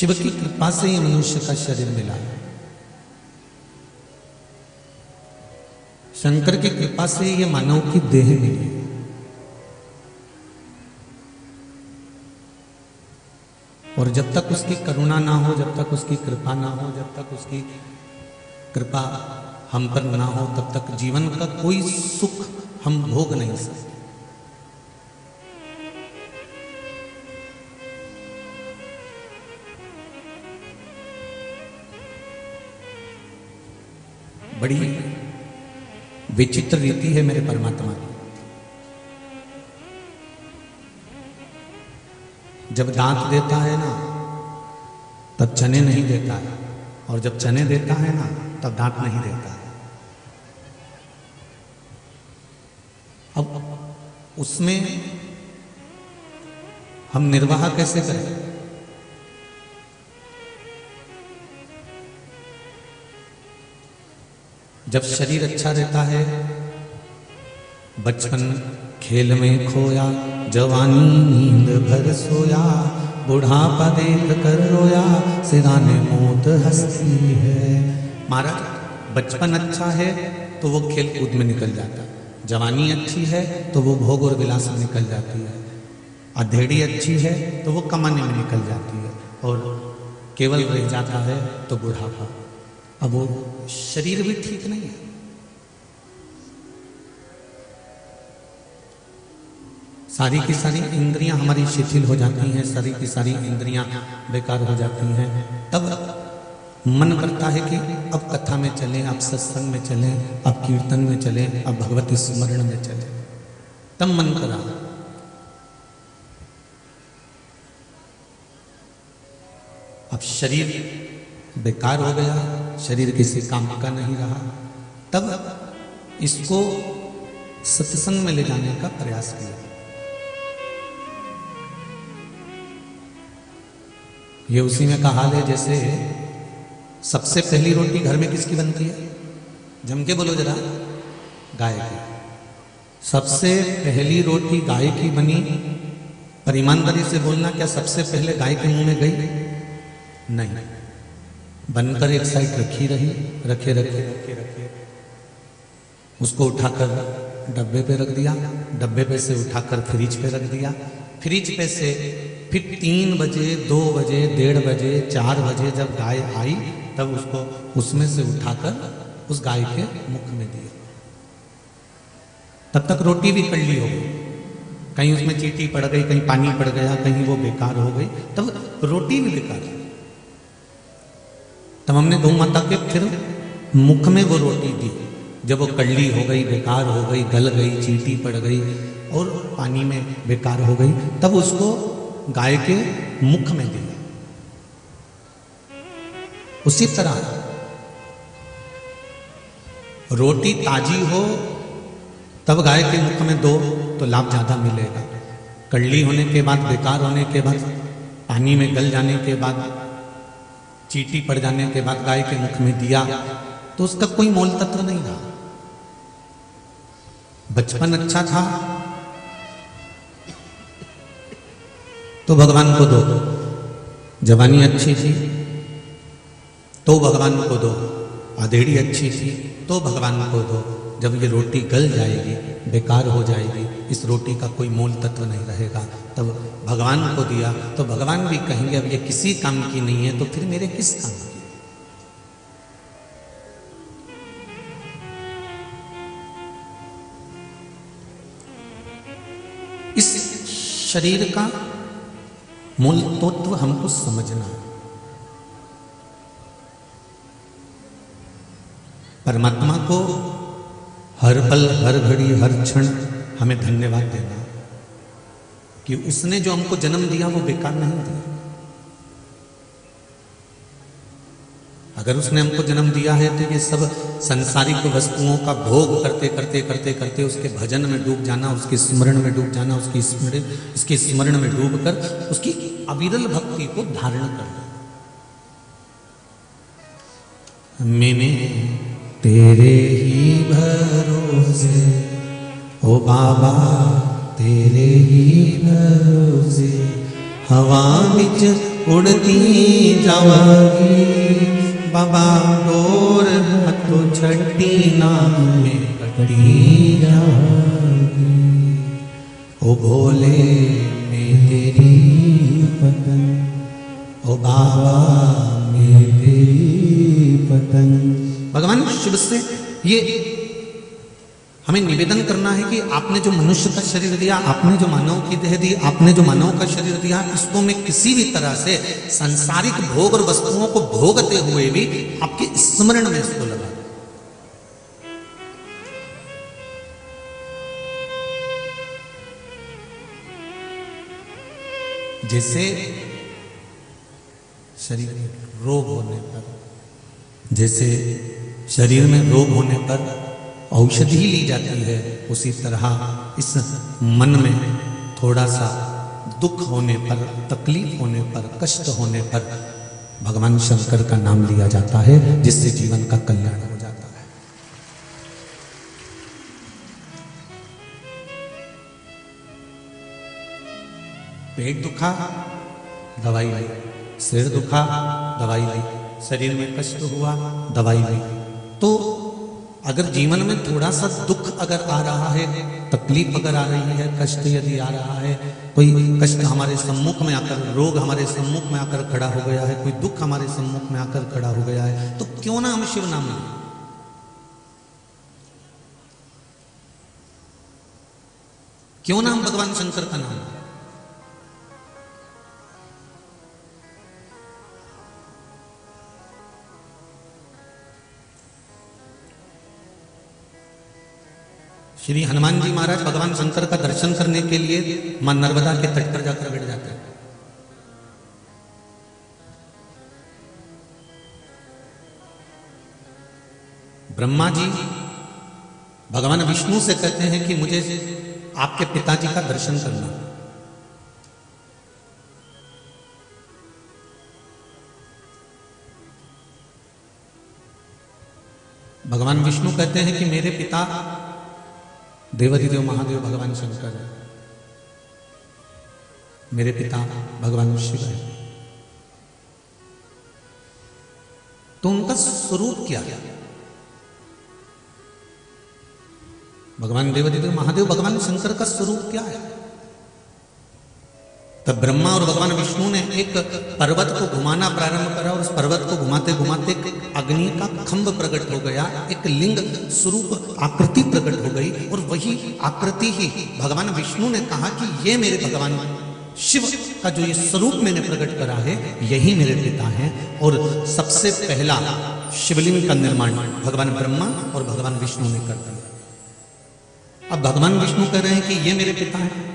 शिव की कृपा से ही मनुष्य का शरीर मिला। शंकर की कृपा से ये मानव की देह मिली। और जब तक उसकी करुणा ना हो, जब तक उसकी कृपा ना हो, जब तक उसकी कृपा हम पर ना हो, तब तक जीवन का कोई सुख हम भोग नहीं सकते। बड़ी विचित्र रीति है मेरे परमात्मा की। जब दांत देता है ना तब चने नहीं देता है, और जब चने देता है ना तब दांत नहीं देता है। अब उसमें हम निर्वाह कैसे करें? जब शरीर अच्छा रहता है, बचपन खेल में खोया, जवानी नींद भर सोया, बुढ़ापा देख कर रोया, सिराने मौत हंसती है। महाराज, बचपन अच्छा है तो वो खेल कूद में निकल जाता है, जवानी अच्छी है तो वो भोग और विलास में निकल जाती है, अधेड़ी अच्छी है तो वो कमाने में निकल जाती है, और केवल रह जाता है तो बुढ़ापा। अब वो शरीर भी ठीक नहीं है। सारी की सारी इंद्रियां हमारी शिथिल हो जाती हैं, सारी की सारी इंद्रियां बेकार हो जाती हैं। तब मन करता है कि अब कथा में चलें, अब सत्संग में चलें, अब कीर्तन में चलें, अब भगवती स्मरण में चलें। तब मन करा। अब शरीर बेकार हो गया, शरीर किसी काम का नहीं रहा, तब इसको सत्संग में ले जाने का प्रयास किया। ये उसी में का हाल है जैसे सबसे पहली रोटी घर में किसकी बनती है? जम के बोलो जरा। गाय की। सबसे पहली रोटी गाय की बनी, पर ईमानदारी से बोलना, क्या सबसे पहले गाय के मुंह में गई? नहीं, बनकर एक साइड रखी रही, रखे उसको उठाकर डब्बे पे रख दिया, डब्बे पे से उठाकर फ्रिज पे रख दिया, फ्रिज पे से फिर 3 बजे, 2 बजे, 1:30 बजे, 4 बजे जब गाय आई तब उसको उसमें से उठाकर उस गाय के मुख में दिया। तब तक रोटी भी कड़ली हो गई, कहीं उसमें चींटी पड़ गई, कहीं पानी पड़ गया, कहीं वो बेकार हो गई, तब रोटी भी बेकार हो गई। तब हमने गौ माता के फिर मुख में वो रोटी दी। जब वो कड़ली हो गई, बेकार हो गई, गल गई, चींटी पड़ गई और पानी में बेकार हो गई, तब उसको गाय के मुख में दिया। उसी तरह रोटी ताजी हो तब गाय के मुख में दो तो लाभ ज्यादा मिलेगा। कड़ली होने के बाद, बेकार होने के बाद, पानी में गल जाने के बाद, चींटी पड़ जाने के बाद गाय के मुख में दिया तो उसका कोई मोल तत्व नहीं रहा। बचपन अच्छा था तो भगवान को दो, जवानी अच्छी थी तो भगवान को दो, अधेड़ी अच्छी थी तो भगवान को दो। जब ये रोटी गल जाएगी, बेकार हो जाएगी, इस रोटी का कोई मोल तत्व नहीं रहेगा, तब भगवान को दिया तो भगवान भी कहेंगे अब ये किसी काम की नहीं है तो फिर मेरे किस काम की। इस शरीर का मूल तत्व हमको समझना है। परमात्मा को हर पल, हर घड़ी, हर क्षण हमें धन्यवाद देना कि उसने जो हमको जन्म दिया वो बेकार नहीं दिया। अगर उसने हमको जन्म दिया है तो ये सब संसारिक वस्तुओं का भोग करते करते करते करते उसके भजन में डूब जाना, उसके स्मरण में डूब जाना, उसकी स्मरण में डूब कर उसकी अविरल भक्ति को धारण करना। मैंने तेरे ही भरोसे ओ बाबा, तेरे ही भरोसे हवा बिच उड़ती जावागी, बाबा डोर तो छठी नाम में कटी जावागी। ओ भोले में तेरी पतन, ओ बाबा में तेरी पतन। भगवान शिव से ये हमें निवेदन करना है कि आपने जो मनुष्य का शरीर दिया, आपने जो मानव की देह दी, आपने जो मानव का शरीर दिया, इसको मैं किसी भी तरह से सांसारिक भोग और वस्तुओं को भोगते हुए भी आपके स्मरण में इसको लगा। जैसे शरीर में रोग होने पर, जैसे शरीर में रोग होने पर औषधि ली जाती है, उसी तरह इस मन में थोड़ा सा दुख होने पर, तकलीफ होने पर, कष्ट होने पर भगवान शंकर का नाम लिया जाता है, जिससे जीवन का कल्याण हो जाता है। पेट दुखा, दवाई ली, सिर दुखा, दवाई ली, शरीर में कष्ट हुआ, दवाई ली। तो अगर जीवन में थोड़ा सा दुख अगर आ रहा है, तकलीफ अगर आ रही है, कष्ट यदि आ रहा है, कोई कष्ट हमारे सम्मुख में आकर, रोग हमारे सम्मुख में आकर खड़ा हो गया है, कोई दुख हमारे सम्मुख में आकर खड़ा हो गया है, तो क्यों ना हम शिव नाम लें। क्यों ना हम भगवान शंकर का नाम लें। श्री हनुमान जी महाराज भगवान शंकर का दर्शन करने के लिए मां नर्मदा के तट पर जाकर बैठ जाते हैं। ब्रह्मा जी भगवान विष्णु से कहते हैं कि मुझे आपके पिताजी का दर्शन करना। भगवान विष्णु कहते हैं कि मेरे पिता देवाधिदेव महादेव भगवान शंकर है, मेरे पिता भगवान शिव है। तो उनका स्वरूप क्या है? भगवान देवाधिदेव महादेव भगवान शंकर का स्वरूप क्या है? तब ब्रह्मा और भगवान विष्णु ने एक पर्वत को घुमाना प्रारंभ करा और उस पर्वत को घुमाते घुमाते अग्नि का खंभ प्रकट हो गया, एक लिंग स्वरूप आकृति प्रकट हो गई। और वही आकृति ही भगवान विष्णु ने कहा कि ये मेरे भगवान शिव का जो ये स्वरूप मैंने प्रकट करा है, यही मेरे पिता हैं। और सबसे पहला शिवलिंग का निर्माण भगवान ब्रह्मा और भगवान विष्णु ने कर दिया। अब भगवान विष्णु कह रहे हैं कि ये मेरे पिता हैं,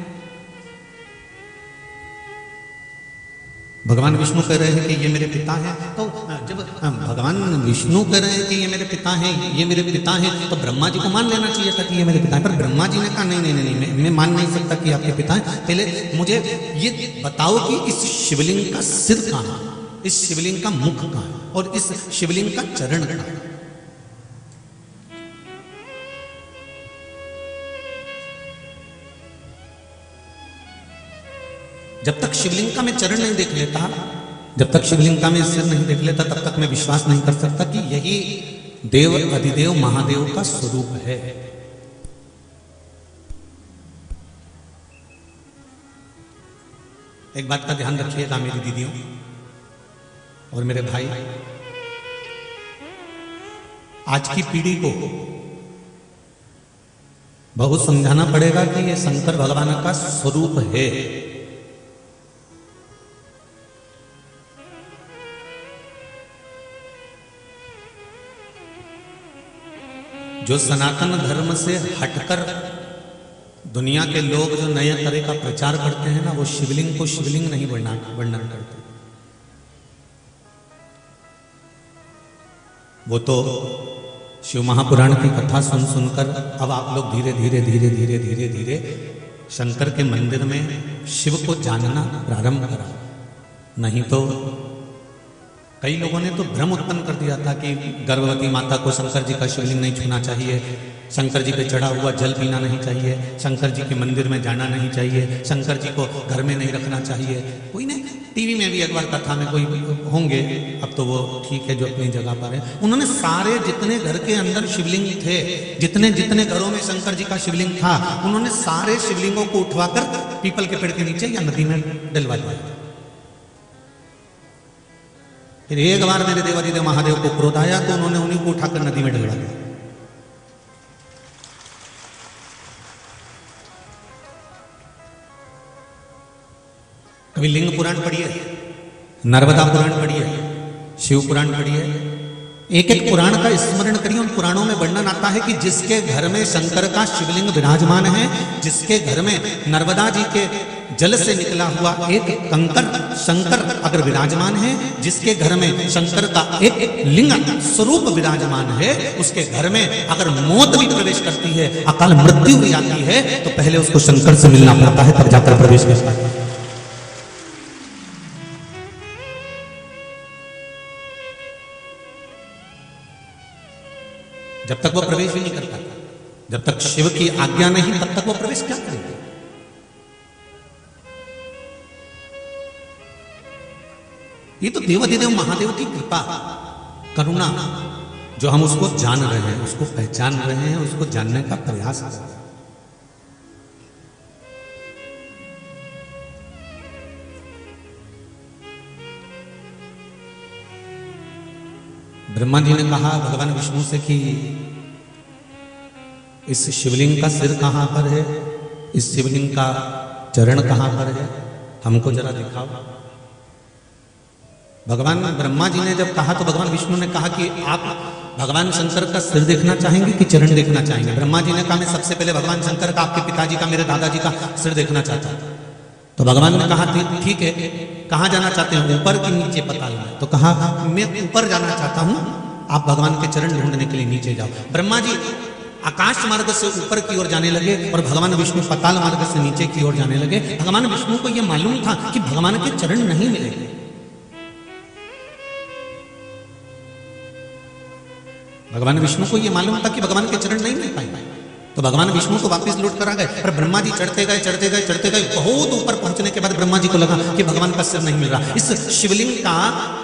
भगवान विष्णु कह रहे हैं कि ये मेरे पिता हैं। तो जब भगवान विष्णु कह रहे हैं कि ये मेरे पिता हैं, ये मेरे पिता हैं, तो ब्रह्मा जी को मान लेना चाहिए था कि ये मेरे पिता हैं। पर ब्रह्मा जी ने कहा नहीं नहीं नहीं, नहीं मैं मान नहीं सकता कि आपके पिता हैं। पहले मुझे ये बताओ कि इस शिवलिंग का सिर कहाँ है, इस शिवलिंग का मुख कहाँ है और इस शिवलिंग का चरण कहाँ है। जब तक शिवलिंग का मैं चरण नहीं देख लेता, जब तक शिवलिंग का मैं सिर नहीं देख लेता, तब तक मैं विश्वास नहीं कर सकता कि यही देव अधिदेव महादेव का स्वरूप है। एक बात का ध्यान रखिएगा मेरी दीदियों और मेरे भाई, आज की पीढ़ी को बहुत समझाना पड़ेगा कि ये शंकर भगवान का स्वरूप है। जो सनातन धर्म से हटकर दुनिया के लोग जो नए तरह का प्रचार करते हैं ना, वो शिवलिंग को शिवलिंग नहीं वर्णन करते। वो तो शिव महापुराण की कथा सुन सुनकर अब आप लोग धीरे धीरे धीरे धीरे धीरे धीरे शंकर के मंदिर में शिव को जानना प्रारंभ करा। नहीं तो कई लोगों ने तो भ्रम उत्पन्न कर दिया था कि गर्भवती माता को शंकर जी का शिवलिंग नहीं छूना चाहिए, शंकर जी पे चढ़ा हुआ जल पीना नहीं चाहिए, शंकर जी के मंदिर में जाना नहीं चाहिए, शंकर जी को घर में नहीं रखना चाहिए। कोई नहीं, टीवी में भी एक बार कथा में कोई होंगे, अब तो वो ठीक है जो अपनी जगह पर है, उन्होंने सारे जितने घर के अंदर शिवलिंग थे, जितने जितने घरों में शंकर जी का शिवलिंग था, उन्होंने सारे शिवलिंगों को उठवाकर पीपल के पेड़ के नीचे या नदी में डलवा दिया। फिर एक बार मेरे देवादिदेव महादेव को क्रोध आया तो उन्होंने उन्हीं को उठाकर नदी में डलवा दिया। कभी लिंग पुराण पढ़िए, नर्मदा पुराण पढ़िए, शिव पुराण पढ़िए, एक एक पुराण का स्मरण करिए। उन पुराणों में वर्णन आता है कि जिसके घर में शंकर का शिवलिंग विराजमान है, जिसके घर में नर्मदा जी के जल से निकला हुआ एक कंकर शंकर अगर विराजमान है, जिसके घर में शंकर का एक लिंग स्वरूप विराजमान है, उसके घर में अगर मौत भी प्रवेश करती है, अकाल मृत्यु भी आती है, तो पहले उसको शंकर से मिलना पड़ता है, तब जाकर प्रवेश करता है। जब तक वो प्रवेश भी नहीं करता, जब तक शिव की आज्ञा नहीं, तब तक वो प्रवेश क्या करेगा? ये तो देवाधिदेव महादेव की कृपा करुणा, जो हम उसको जान रहे हैं, उसको पहचान रहे हैं, उसको जानने का प्रयास कर रहे हैं। ब्रह्मा जी ने कहा भगवान विष्णु से कि इस शिवलिंग का सिर कहां पर है, इस शिवलिंग का चरण कहां पर है, हमको जरा दिखाओ। भगवान ब्रह्मा जी ने जब कहा तो भगवान विष्णु ने कहा कि आप भगवान शंकर का सिर देखना चाहेंगे कि चरण देखना चाहेंगे? ब्रह्मा जी ने कहा मैं सबसे पहले भगवान शंकर का, आपके पिताजी का, मेरे दादाजी का सिर देखना चाहता हूं। तो भगवान ने कहा ठीक है, कहां जाना चाहते हैं, ऊपर कि नीचे पता लगा? तो कहा मैं ऊपर जाना चाहता हूं, आप भगवान के चरण ढूंढने के लिए नीचे जाओ। ब्रह्मा जी आकाश मार्ग से ऊपर की ओर जाने लगे और भगवान विष्णु पाताल मार्ग से नीचे की ओर जाने लगे। भगवान विष्णु को यह मालूम था कि भगवान के चरण नहीं मिलेंगे। भगवान विष्णु को यह मालूम था कि भगवान के चरण नहीं मिल पाएंगे, तो भगवान विष्णु को वापस लौट कर आ गए। पर ब्रह्मा जी चढ़ते गए चढ़ते गए चढ़ते गए, बहुत ऊपर पहुंचने के बाद ब्रह्मा जी को लगा कि भगवान का सिर नहीं मिल रहा, इस शिवलिंग का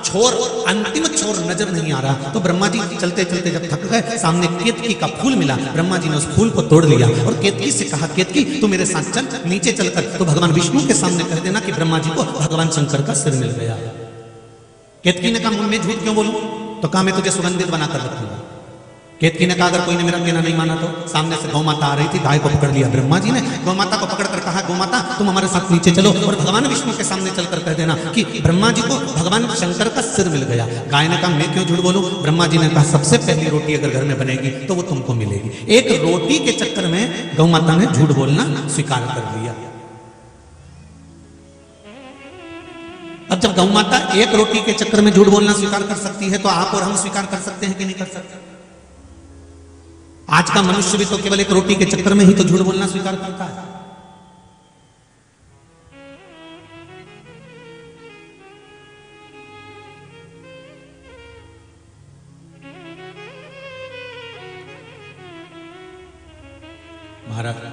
छोर, अंतिम छोर नजर नहीं आ रहा। तो ब्रह्मा जी चलते चलते जब थक गए, सामने केतकी का फूल मिला। ब्रह्मा जी ने उस फूल को तोड़ लिया और केतकी से कहा केतकी तू मेरे साथ चल, नीचे चलकर तो भगवान विष्णु के सामने कह देना कि ब्रह्मा जी को भगवान शंकर का सिर मिल गया। केतकी ने कहा मैं झूठ क्यों बोलूं? तो कहा मैं तुझे सुगंधित बनाकर रखूंगा। केतकी ने कहा अगर कोई ने मेरा कहना नहीं माना तो? सामने से गौ माता आ रही थी, गाय को पकड़ लिया ब्रह्मा जी ने, गौ माता को पकड़कर कहा गौ माता तुम हमारे साथ नीचे चलो और भगवान विष्णु के सामने चलकर कह देना कि ब्रह्मा जी को भगवान शंकर का सिर मिल गया। गाय ने कहा मैं क्यों झूठ बोलूं? ब्रह्मा जी ने कहा सबसे पहली रोटी अगर घर में बनेगी तो वो तुमको मिलेगी। एक रोटी के चक्कर में गौ माता ने झूठ बोलना स्वीकार कर लिया। अब जब गौ माता एक रोटी के चक्कर में झूठ बोलना स्वीकार कर सकती है, तो आप और हम स्वीकार कर सकते हैं कि नहीं कर सकते? आज का मनुष्य भी तो केवल एक रोटी के चक्कर में ही तो झूठ बोलना स्वीकार करता है। महाराज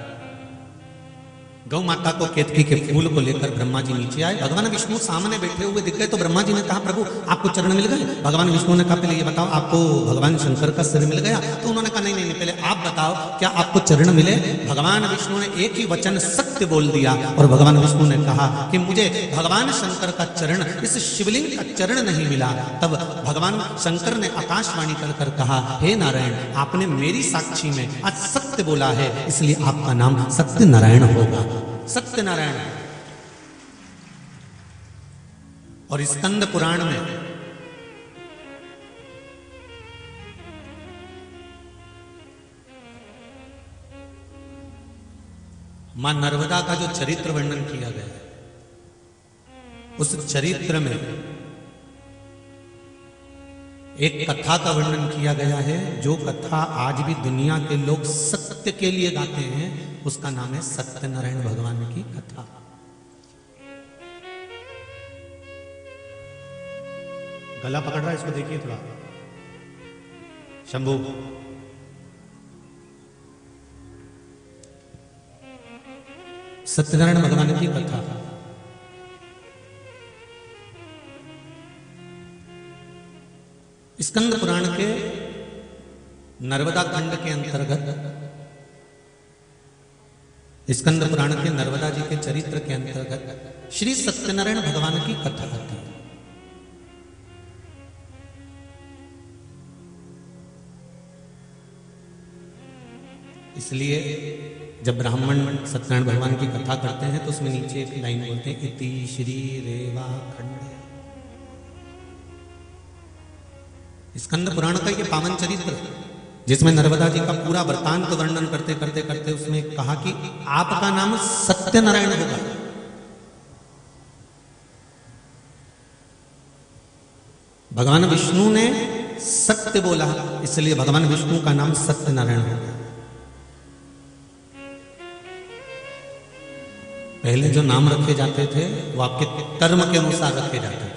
गौ माता को केतकी के फूल को लेकर ब्रह्मा जी नीचे आए। भगवान विष्णु सामने बैठे हुए दिख गए तो ब्रह्मा जी ने कहा प्रभु आपको चरण मिल गए? भगवान विष्णु ने कहा पहले ये बताओ आपको भगवान शंकर का सिर मिल गया? तो उन्होंने कहा नहीं नहीं पहले आप बताओ क्या आपको चरण मिले? भगवान विष्णु ने एक ही वचन सत्य बोल दिया और भगवान विष्णु ने कहा कि मुझे भगवान शंकर का चरण, इस शिवलिंग का चरण नहीं मिला। तब भगवान शंकर ने आकाशवाणी कर कहा हे नारायण आपने मेरी साक्षी में आज सत्य बोला है, इसलिए आपका नाम सत्य नारायण होगा। सत्यनारायण। और स्कंद पुराण में मां नर्मदा का जो चरित्र वर्णन किया गया है, उस चरित्र में एक कथा का वर्णन किया गया है, जो कथा आज भी दुनिया के लोग सत्य के लिए गाते हैं, उसका नाम है सत्यनारायण भगवान की कथा। गला पकड़ रहा है, इसको देखिए थोड़ा। शंभू सत्यनारायण भगवान की कथा स्कंद पुराण के नर्मदा खंड के अंतर्गत, स्कंद पुराण के नर्मदा जी के चरित्र के अंतर्गत श्री सत्यनारायण भगवान की कथा आती है। इसलिए जब ब्राह्मण सत्यनारायण भगवान की कथा करते हैं तो उसमें नीचे एक लाइन बोलते हैं, इति श्री रेवा खंड। स्कंद पुराण का ये पावन चरित्र जिसमें नर्मदा जी का पूरा वृतांत वर्णन करते करते करते उसमें कहा कि आपका नाम सत्यनारायण होगा। भगवान विष्णु ने सत्य बोला, इसलिए भगवान विष्णु का नाम सत्यनारायण होगा। पहले जो नाम रखे जाते थे वो आपके कर्म के अनुसार रखे जाते थे।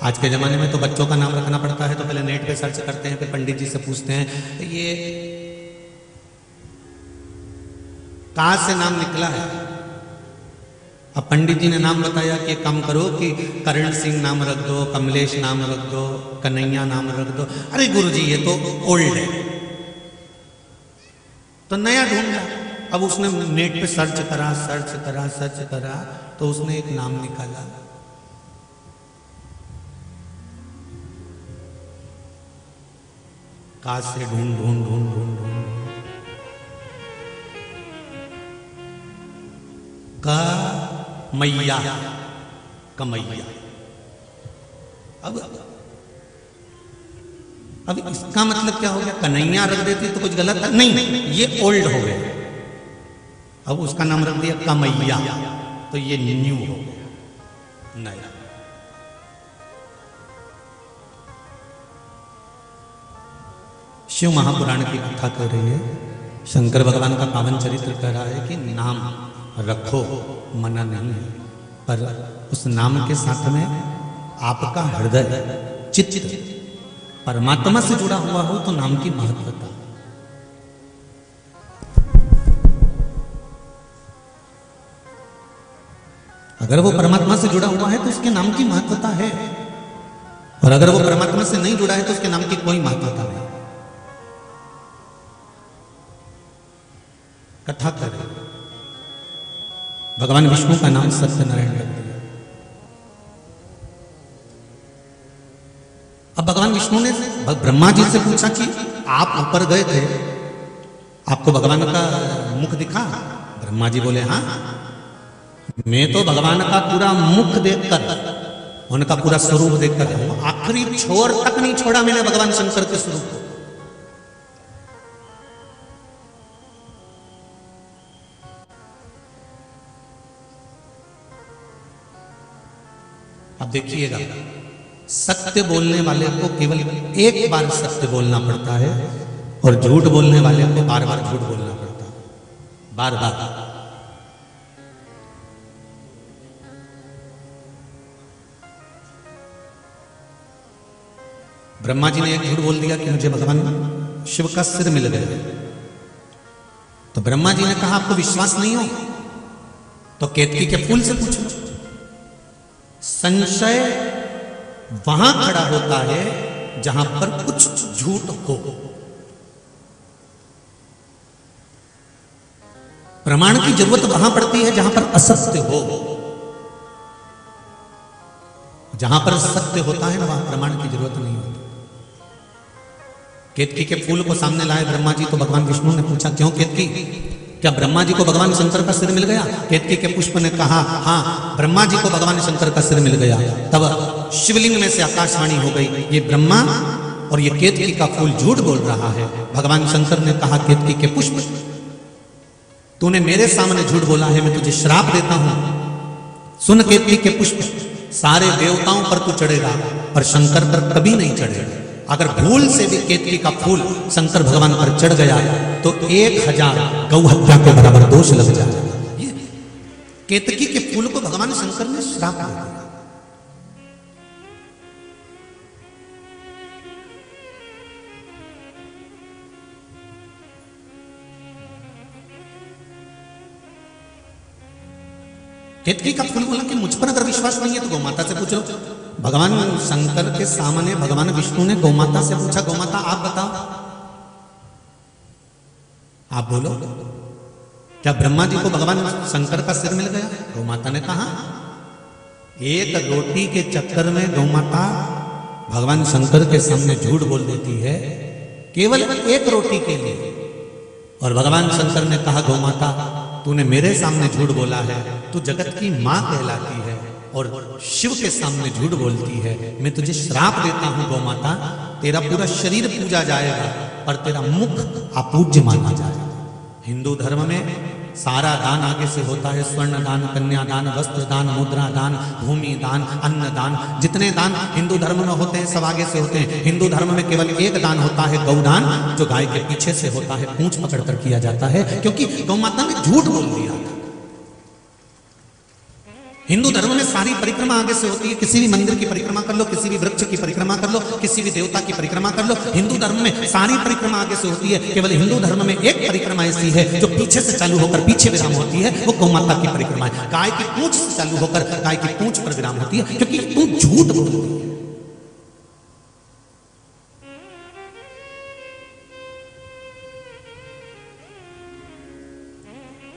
आज के जमाने में तो बच्चों का नाम रखना पड़ता है तो पहले नेट पे सर्च करते हैं, फिर पंडित जी से पूछते हैं ये कहां से नाम निकला है। अब पंडित जी ने नाम बताया कि काम करो कि करण सिंह नाम रख दो, कमलेश नाम रख दो, कन्हैया नाम रख दो। अरे गुरुजी ये तो ओल्ड है, तो नया ढूंढा। अब उसने नेट पे सर्च करा तो उसने एक नाम निकाला, का से ढूंढ का मैया कमैया। अब इसका मतलब क्या हो गया? कन्हैया रख देती तो कुछ गलत नहीं, ये ओल्ड हो गया। अब उसका नाम रख दिया कमैया तो ये न्यू हो गया, नया। शिव महापुराण की कथा कर रही है, शंकर भगवान का पावन चरित्र कह रहा है कि नाम रखो, मना नहीं है, पर उस नाम के साथ में आपका हृदय चित्त परमात्मा से जुड़ा हुआ हो तो नाम की महत्वता। अगर वो परमात्मा से जुड़ा हुआ है तो उसके नाम की महत्वता है, और अगर वो परमात्मा से नहीं जुड़ा है तो उसके नाम की कोई महत्वता नहीं। कथा करें, भगवान विष्णु का नाम सत्यनारायण रख दिया। अब भगवान विष्णु ने ब्रह्मा जी से पूछा कि आप ऊपर गए थे, आपको भगवान का मुख दिखा? ब्रह्मा जी बोले हाँ, मैं तो भगवान का पूरा मुख देखकर, उनका पूरा स्वरूप देखकर, आखिरी छोर तक नहीं छोड़ा मैंने भगवान शंकर के स्वरूप को। अब देखिएगा, सत्य बोलने वाले को केवल एक बार सत्य बोलना पड़ता है और झूठ बोलने वाले को बार बार झूठ बोलना पड़ता है, बार बार। ब्रह्मा जी ने एक झूठ बोल दिया कि मुझे भगवान शिव का सिर मिल गया, तो ब्रह्मा जी ने कहा आपको विश्वास नहीं हो तो केतकी के फूल से पूछो। संशय वहां खड़ा होता है जहां पर कुछ झूठ हो। प्रमाण की जरूरत वहां पड़ती है जहां पर असत्य हो। जहां पर सत्य होता है ना, वहां प्रमाण की जरूरत नहीं होती। केतकी के फूल को सामने लाए ब्रह्मा जी, तो भगवान विष्णु ने पूछा क्यों केतकी, क्या ब्रह्मा जी को भगवान शंकर का सिर मिल गया? केतकी के पुष्प ने कहा हाँ, ब्रह्मा जी को भगवान शंकर का सिर मिल गया। तब शिवलिंग में से आकाशवाणी हो गई, ये ब्रह्मा और ये केतकी का फूल झूठ बोल रहा है। भगवान शंकर ने कहा केतकी के पुष्प, तूने मेरे सामने झूठ बोला है, मैं तुझे श्राप देता हूं। सुन केतकी के पुष्प, सारे देवताओं पर तू चढ़ेगा पर शंकर पर कभी नहीं चढ़ेगा। अगर भूल से भी केतकी का फूल शंकर भगवान पर चढ़ गया तो 1000 गौ हत्या के बराबर दोष लग जाएगा। ये केतकी के फूल को भगवान शंकर ने श्राप दे दिया। केतकी का फूल बोला कि मुझ पर अगर विश्वास नहीं है तो गौमाता से पूछ लो। भगवान शंकर के सामने भगवान विष्णु ने गौमाता से पूछा, गौमाता आप बताओ, आप बोलो, क्या ब्रह्मा जी को भगवान शंकर का सिर मिल गया? गौमाता ने कहा, एक रोटी के चक्कर में गौमाता भगवान शंकर के सामने झूठ बोल देती है, केवल एक रोटी के लिए। और भगवान शंकर ने कहा, गौमाता तूने मेरे सामने झूठ बोला है, तू जगत की मां कहलाती है और शिव के सामने झूठ बोलती है। मैं तुझे श्राप देता हूं गौमाता, तेरा पूरा शरीर पूजा जाएगा पर तेरा मुख अपूज्य माना जाएगा। हिंदू धर्म में सारा दान आगे से होता है, स्वर्ण दान, कन्या दान, वस्त्र दान, मुद्रा दान, भूमि दान, अन्न दान, जितने दान हिंदू धर्म में होते हैं सब आगे से होते हैं। हिंदू धर्म में केवल एक दान होता है, गौदान, जो गाय के पीछे से होता है, पूंछ पकड़कर किया जाता है, क्योंकि गौमाता ने झूठ बोल दिया था। हिंदू धर्म में सारी परिक्रमा आगे से होती है, किसी भी मंदिर की परिक्रमा कर लो, किसी भी वृक्ष की परिक्रमा कर लो, किसी भी देवता की परिक्रमा कर लो, हिंदू धर्म में सारी परिक्रमा आगे से होती है। केवल हिंदू धर्म में एक परिक्रमा ऐसी है जो पीछे से चालू होकर पीछे विराम होती है, वो गौमाता की परिक्रमा है। गाय की पूंछ से चालू होकर गाय की पूंछ पर विराम होती है, क्योंकि तू झूठ बोल रही है।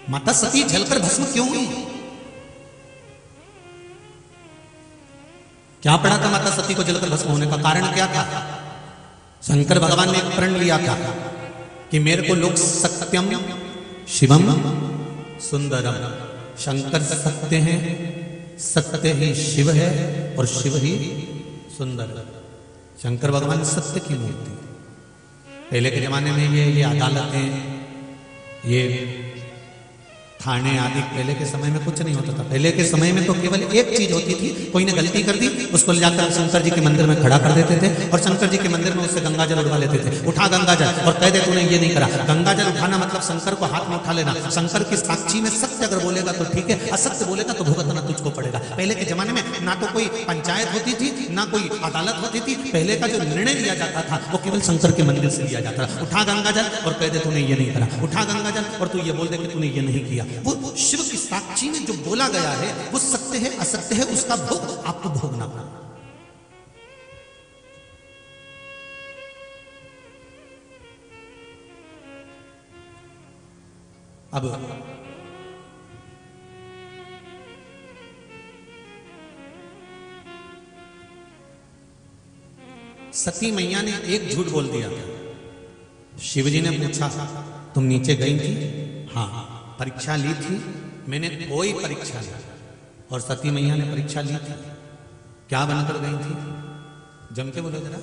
माता सती जलकर भस्म क्यों हुई? क्या पड़ा था माता सती को जलकर भस्म होने का? कारण क्या था? शंकर भगवान ने एक प्रण लिया था कि मेरे को लोग सत्यम शिवम सुंदरम, शंकर सत्य हैं, सत्य ही शिव है और शिव ही सुंदर। शंकर भगवान सत्य की मूर्ति। पहले के जमाने में ये अदालतें, ये थाने आदि पहले के समय में कुछ नहीं होता था। पहले के समय में तो केवल एक चीज होती थी, कोई ने गलती कर दी उसको ले जाकर शंकर जी के मंदिर में खड़ा कर देते थे और शंकर जी के मंदिर में उससे गंगा जल उठा लेते थे। उठा गंगा जल और कह दे तूने ये नहीं करा। गंगा जल उठाना मतलब शंकर को हाथ में उठा लेना। शंकर की साक्षी में सत्य अगर बोलेगा तो ठीक है, असत्य बोलेगा तो भुगतना तुझको पड़ेगा। पहले के जमाने में ना तो कोई पंचायत होती थी, ना कोई अदालत होती थी। पहले का जो निर्णय लिया जाता था वो केवल शंकर के मंदिर से लिया जाता था। उठा गंगा जल और कह दे तूने ये नहीं करा, उठा गंगा जल और तू ये बोल दे कि तूने ये नहीं किया। वो शिव की साक्षी में जो बोला गया है वो सत्य है असत्य है, उसका भोग आपको भोगना पड़ा। अब सती मैया ने एक झूठ बोल दिया। शिवजी ने पूछा तुम नीचे गई थी? हाँ। परीक्षा ली थी? मैंने कोई परीक्षा नहीं। और सती मैया ने परीक्षा ली थी, क्या बनकर गई थी? जम के बोलो जरा।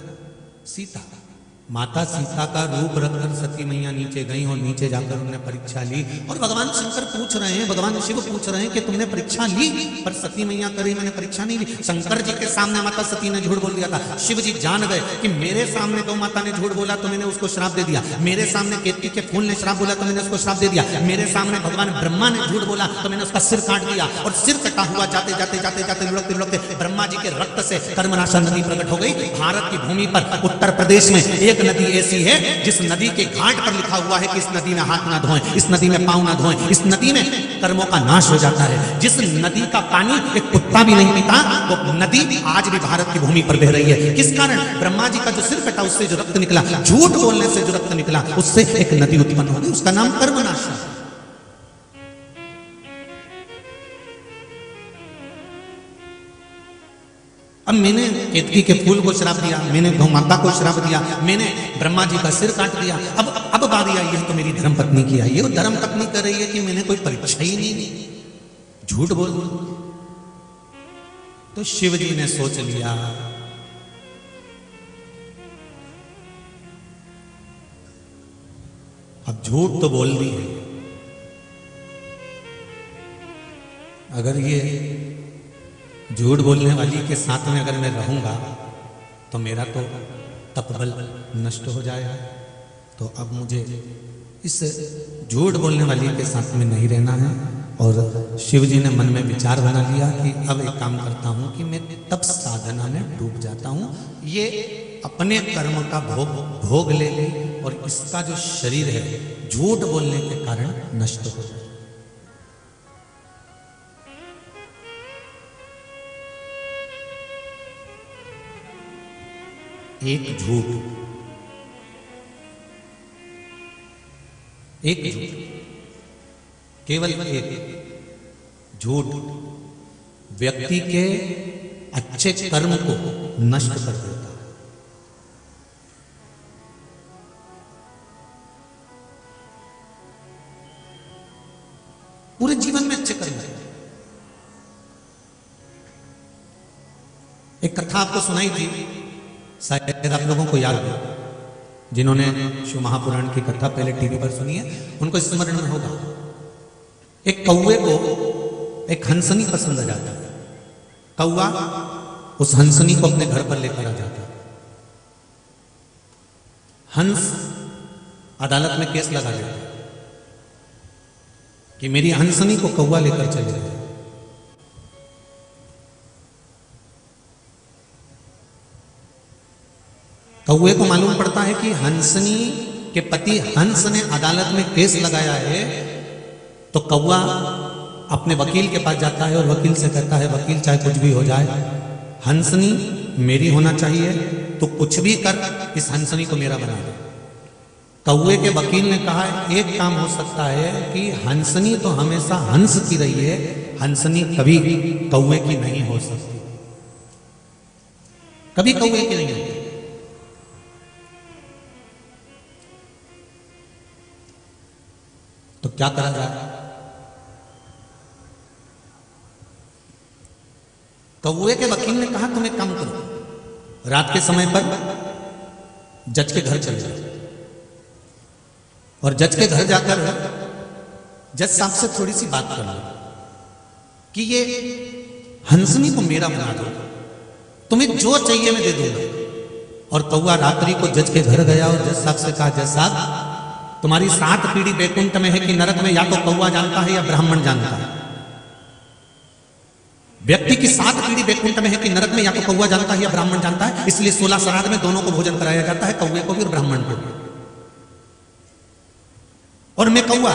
सीता। माता सीता का रूप रखकर सती मैया नीचे गई और नीचे जाकर उन्होंने परीक्षा ली। और भगवान शंकर पूछ रहे हैं, भगवान शिव पूछ रहे हैं कि तुमने परीक्षा ली? पर सती मैया करी मैंने परीक्षा नहीं ली। शंकर जी के सामने माता सती ने झूठ बोल दिया था। शिव जी जान गए कि मेरे सामने गौ माता ने झूठ बोला तो मैंने उसको श्राप दे दिया। मेरे सामने केतकी के फूल ने श्राप बोला तो मैंने उसको श्राप दे दिया। मेरे सामने भगवान ब्रह्मा ने झूठ बोला तो मैंने उसका सिर काट दिया। और सिर कटा हुआ जाते जाते जाते जाते लुढ़कते लुढ़कते ब्रह्मा जी के रक्त से कर्मनाशा नदी प्रकट हो गई। भारत की भूमि पर उत्तर प्रदेश में एक नदी ऐसी है जिस नदी के घाट पर लिखा हुआ है कि इस नदी में हाथ ना धोएं, इस नदी में पांव ना धोएं, इस नदी में कर्मों का नाश हो जाता है। जिस नदी का पानी एक कुत्ता भी नहीं पीता, वो नदी आज भी भारत की भूमि पर बह रही है। किस कारण? ब्रह्मा जी का जो सिर कटा उससे जो रक्त निकला, झूठ बोलने से जो रक्त निकला, उससे एक नदी उत्पन्न हो गई, उसका नाम कर्मनाश है। अब मैंने केतकी के फूल को श्राप दिया, मैंने गौ माता को श्राप दिया, मैंने ब्रह्मा जी का सिर काट दिया। अब बारी आई है तो मेरी धर्म पत्नी की आई है। वो धर्म पत्नी कर रही है कि मैंने कोई परीक्षा ही नहीं दी, झूठ बोल। तो शिव जी ने सोच लिया अब झूठ तो बोल दी है, अगर ये झूठ बोलने वाली के साथ में अगर मैं रहूंगा तो मेरा तो तपबल नष्ट हो जाएगा। तो अब मुझे इस झूठ बोलने वाली के साथ में नहीं रहना है। और शिव जी ने मन में विचार बना लिया कि अब एक काम करता हूं कि मैं तप साधना में डूब जाता हूं। ये अपने कर्म का भोग ले ले और इसका जो शरीर है झूठ बोलने के कारण नष्ट हो जाए। एक झूठ, एक झूठ, केवल एक झूठ व्यक्ति के अच्छे कर्म को नष्ट कर देता है। पूरे जीवन में अच्छे कर्म। एक कथा आपको सुनाई थी, शायद आप लोगों को याद हो, जिन्होंने शिव महापुराण की कथा पहले टीवी पर सुनी है उनको स्मरण में होगा। एक कौवे को एक हंसनी पसंद आ जाता है। कौवा उस हंसनी को अपने घर पर लेकर आ जाता है। हंस अदालत में केस लगा देता है कि मेरी हंसनी को कौवा लेकर चले जाए। कौवे को मालूम पड़ता है कि हंसनी के पति हंस ने अदालत में केस लगाया है, तो कौवा अपने वकील के पास जाता है और वकील से कहता है, वकील चाहे कुछ भी हो जाए, हंसनी मेरी होना चाहिए, तो कुछ भी कर इस हंसनी को मेरा बना दे। कौवे के वकील ने कहा, एक काम हो सकता है कि हंसनी तो हमेशा हंस की रही है, हंसनी कभी कौवे की नहीं हो सकती, कभी कौवे की नहीं होती। तो क्या करा जाए? कौवे के वकील ने कहा, तुम एक काम करो, रात के समय पर जज के घर चले जाओ और जज के घर जाकर जज साहब से थोड़ी सी बात कर लो कि ये हंसनी को मेरा बना दो, तुम्हें जो चाहिए मैं दे दूंगा। और कौवा रात्रि को जज के घर गया और जज साहब से कहा, जज साहब तुम्हारी 7 पीढ़ी वैकुंठ में है कि नरक में, या तो कौवा जानता है या ब्राह्मण जानता है। व्यक्ति की 7 पीढ़ी वैकुंठ में है कि नरक में, या तो कौवा जानता है या ब्राह्मण जानता है। इसलिए 16 श्राद्ध में दोनों को भोजन कराया जाता है, कौवे को भी और ब्राह्मण को भी। और मैं कौवा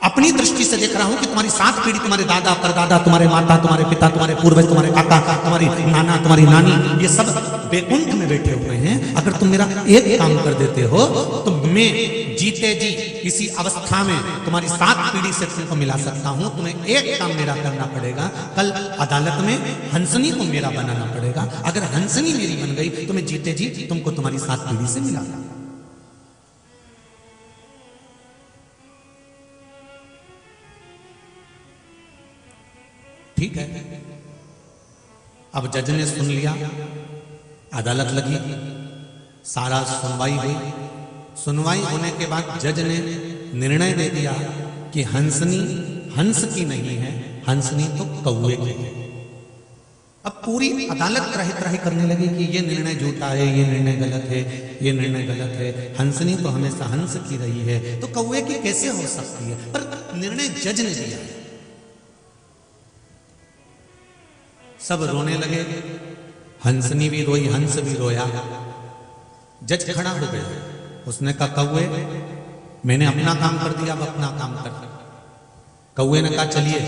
अपनी दृष्टि से देख रहा हूं कि तुम्हारी 7 पीढ़ी, तुम्हारे दादा परदादा, तुम्हारे माता, तुम्हारे पिता, तुम्हारे पूर्वज, तुम्हारे काका, तुम्हारी नाना, तुम्हारी नानी, ये सब वैकुंठ में बैठे हुए हैं। अगर तुम मेरा एक काम कर देते हो तो मैं जीते जी इसी अवस्था में तुम्हारी 7 पीढ़ी से तुमको मिला सकता हूं। तुम्हें एक काम मेरा करना पड़ेगा, कल अदालत में हंसनी को मेरा बनाना पड़ेगा। अगर हंसनी मेरी बन गई तो मैं जीते जी तुमको तुम्हारी 7 पीढ़ी से मिला। ठीक है, अब जज ने सुन लिया, अदालत लगी, सारा सुनवाई हुई। सुनवाई होने के बाद जज ने निर्णय दे दिया कि हंसनी हंस की नहीं है, हंसनी तो कौवे की है। अब पूरी अदालत त्राही त्राही करने लगी कि ये निर्णय झूठा है, ये निर्णय गलत है, ये निर्णय गलत है, हंसनी तो हमेशा हंस की रही है, तो कौवे की कैसे हो सकती है? पर निर्णय जज ने दिया। सब रोने लगे, हंसनी भी रोई, हंस भी रोया। जज खड़ा हो गया, उसने कहा, कौवे मैंने अपना काम कर दिया, अब अपना काम कर। कौवे ने कहा, चलिए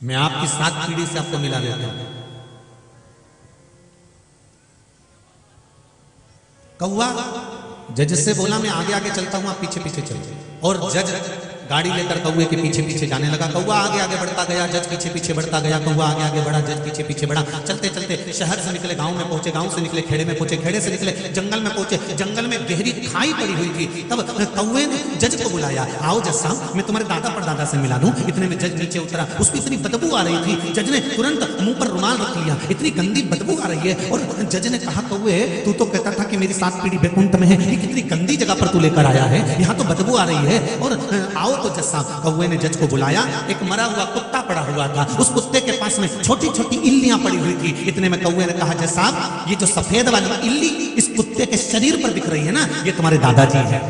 मैं आपकी 7 पीढ़ी से आपको मिला देता हूं। कौवा जज से बोला, मैं आगे आगे चलता हूं, आप पीछे पीछे चलिए। और जज गाड़ी लेकर कौवे के पीछे पीछे जाने लगा। कौवा आगे आगे बढ़ता गया, जज पीछे पीछे बढ़ता गया। कौवा आगे आगे बढ़ा, जज पीछे पीछे बढ़ा। चलते चलते शहर से निकले, गांव में पहुंचे, गांव से निकले खेड़े में पहुंचे, खेड़े से निकले जंगल में पहुंचे। जंगल में गहरी खाई पड़ी हुई थी। तब कौवे ने जज को बुलाया, आओ जज साहब, मैं तुम्हारे दादा परदादा से मिला दूं। इतने में जज नीचे उतरा, उसको इतनी बदबू आ रही थी, जज ने तुरंत मुंह पर रुमाल रख लिया, इतनी गंदी बदबू आ रही है। और जज ने कहा, कौवे तू तो कहता था कि मेरी 7 पीढ़ी वैकुंठ में है, ये कितनी गंदी जगह पर तू लेकर आया है, यहाँ तो बदबू आ रही है। और आओ तो जज साहब। कौवे ने जज को बुलाया, एक मरा हुआ कुत्ता पड़ा हुआ था, उस कुत्ते के पास में छोटी छोटी इल्लियां पड़ी हुई थी। इतने में कौवे ने कहा, जज साहब ये जो सफेद वाली इल्ली इस कुत्ते के शरीर पर दिख रही है ना, ये तुम्हारे दादाजी है।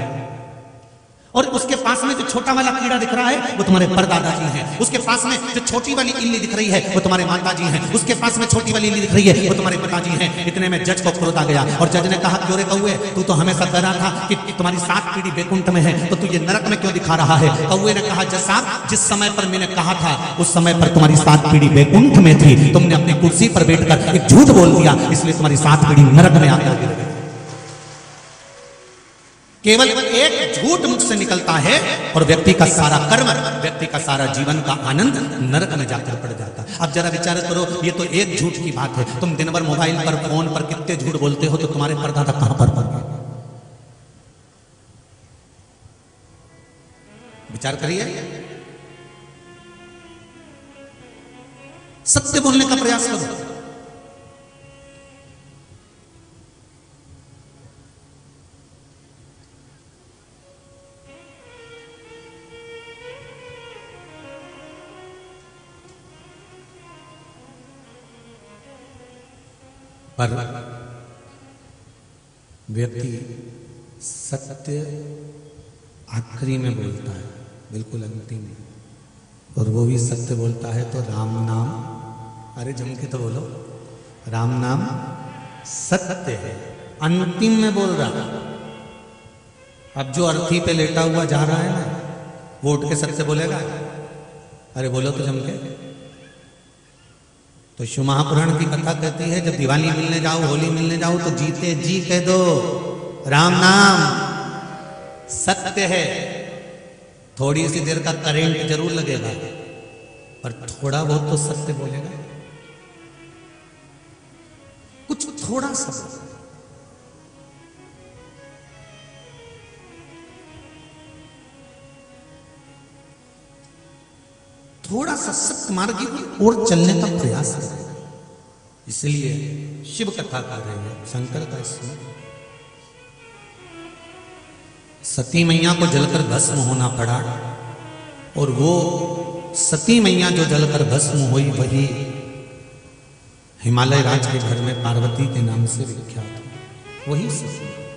और उसके पास में जो छोटा वाला कीड़ा दिख रहा है वो तुम्हारे परदादा जी हैं, उसके पास में जो छोटी वाली इल्ली दिख रही है वो तुम्हारे माता जी हैं, उसके पास में छोटी वाली इल्ली दिख रही है वो तुम्हारे पिताजी हैं। इतने में जज को क्रोध आ गया और जज ने कहा, क्यों रे कौए, तू तो हमेशा डरा था कि तुम्हारी 7 पीढ़ी बैकुंठ में है, तो तू ये नरक में क्यों दिखा रहा है? कौए ने कहा, जज साहब जिस समय पर मैंने कहा था उस समय पर तुम्हारी 7 पीढ़ी बैकुंठ में थी, तुमने अपनी कुर्सी पर बैठकर एक झूठ बोल दिया, इसलिए तुम्हारी 7 पीढ़ी नरक में आकर गिर गई। केवल एक झूठ मुख से निकलता है और व्यक्ति का सारा कर्म, व्यक्ति का सारा जीवन का आनंद नरक में जाकर पड़ जाता है। अब जरा विचार करो, ये तो एक झूठ की बात है, तुम दिन भर मोबाइल पर फोन पर कितने झूठ बोलते हो, तो तुम्हारे परदादा कहां पर पड़ गए? विचार करिए, सत्य बोलने का प्रयास करो। पर व्यक्ति सत्य आखिरी में बोलता है, बिल्कुल अंतिम में, और वो भी सत्य बोलता है तो राम नाम, अरे जम के तो बोलो, राम नाम सत्य है, अंतिम में बोल रहा। अब जो अर्थी पे लेटा हुआ जा रहा है ना, वो उठ के सत्य बोलेगा? अरे बोलो तो जम के। तो शिव महापुराण की कथा कहती है, जब दिवाली मिलने जाओ, होली मिलने जाओ, तो जीते जी कह दो राम नाम सत्य है। थोड़ी सी देर का करंट जरूर लगेगा, पर थोड़ा बहुत तो सत्य बोलेगा, कुछ थोड़ा सा। थोड़ा सा सत्य मार्ग की ओर चलने का प्रयास करें। इसलिए शिव कथा कर रहे हैं, शंकर का इसमें सती मैया को जलकर भस्म होना पड़ा, और वो सती मैया जो जलकर भस्म हुई वही हिमालय राज के घर में पार्वती के नाम से विख्यात, वही सती।